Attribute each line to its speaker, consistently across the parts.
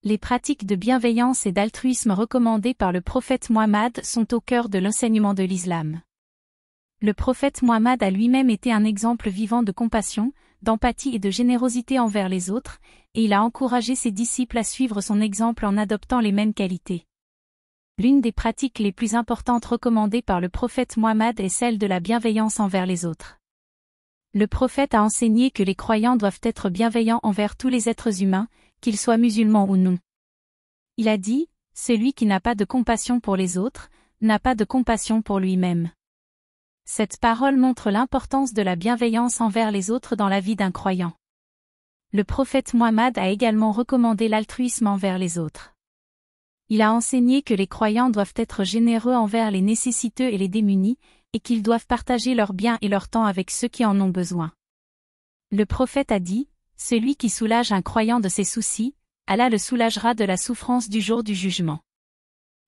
Speaker 1: Les pratiques de bienveillance et d'altruisme recommandées par le prophète Mohammed sont au cœur de l'enseignement de l'islam. Le prophète Mohammed a lui-même été un exemple vivant de compassion, d'empathie et de générosité envers les autres, et il a encouragé ses disciples à suivre son exemple en adoptant les mêmes qualités. L'une des pratiques les plus importantes recommandées par le prophète Mohammed est celle de la bienveillance envers les autres. Le prophète a enseigné que les croyants doivent être bienveillants envers tous les êtres humains, qu'ils soient musulmans ou non. Il a dit, « Celui qui n'a pas de compassion pour les autres, n'a pas de compassion pour lui-même. » Cette parole montre l'importance de la bienveillance envers les autres dans la vie d'un croyant. Le prophète Mohammed a également recommandé l'altruisme envers les autres. Il a enseigné que les croyants doivent être généreux envers les nécessiteux et les démunis, et qu'ils doivent partager leurs biens et leur temps avec ceux qui en ont besoin. Le prophète a dit, « Celui qui soulage un croyant de ses soucis, Allah le soulagera de la souffrance du jour du jugement. »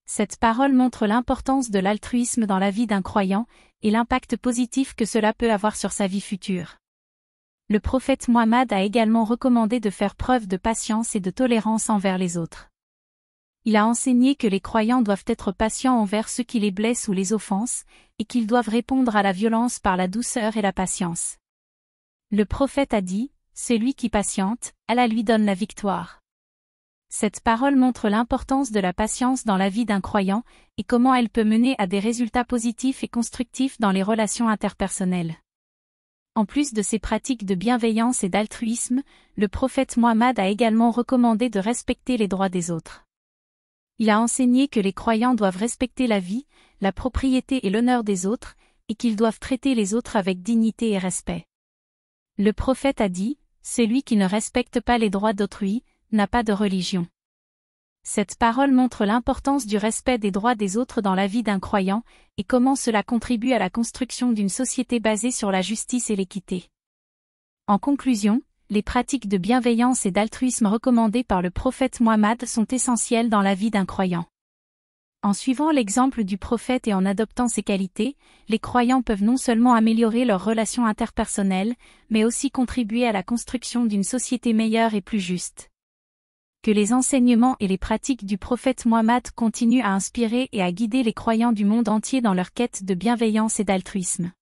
Speaker 1: Cette parole montre l'importance de l'altruisme dans la vie d'un croyant, et l'impact positif que cela peut avoir sur sa vie future. Le prophète Mohammed a également recommandé de faire preuve de patience et de tolérance envers les autres. Il a enseigné que les croyants doivent être patients envers ceux qui les blessent ou les offensent, et qu'ils doivent répondre à la violence par la douceur et la patience. Le prophète a dit, « Celui qui patiente, Allah lui donne la victoire. » Cette parole montre l'importance de la patience dans la vie d'un croyant, et comment elle peut mener à des résultats positifs et constructifs dans les relations interpersonnelles. En plus de ces pratiques de bienveillance et d'altruisme, le prophète Mohammed a également recommandé de respecter les droits des autres. Il a enseigné que les croyants doivent respecter la vie, la propriété et l'honneur des autres, et qu'ils doivent traiter les autres avec dignité et respect. Le prophète a dit, « Celui qui ne respecte pas les droits d'autrui, n'a pas de religion. » Cette parole montre l'importance du respect des droits des autres dans la vie d'un croyant, et comment cela contribue à la construction d'une société basée sur la justice et l'équité. En conclusion, les pratiques de bienveillance et d'altruisme recommandées par le prophète Mohammed sont essentielles dans la vie d'un croyant. En suivant l'exemple du prophète et en adoptant ces qualités, les croyants peuvent non seulement améliorer leurs relations interpersonnelles, mais aussi contribuer à la construction d'une société meilleure et plus juste. Que les enseignements et les pratiques du prophète Mohammed continuent à inspirer et à guider les croyants du monde entier dans leur quête de bienveillance et d'altruisme.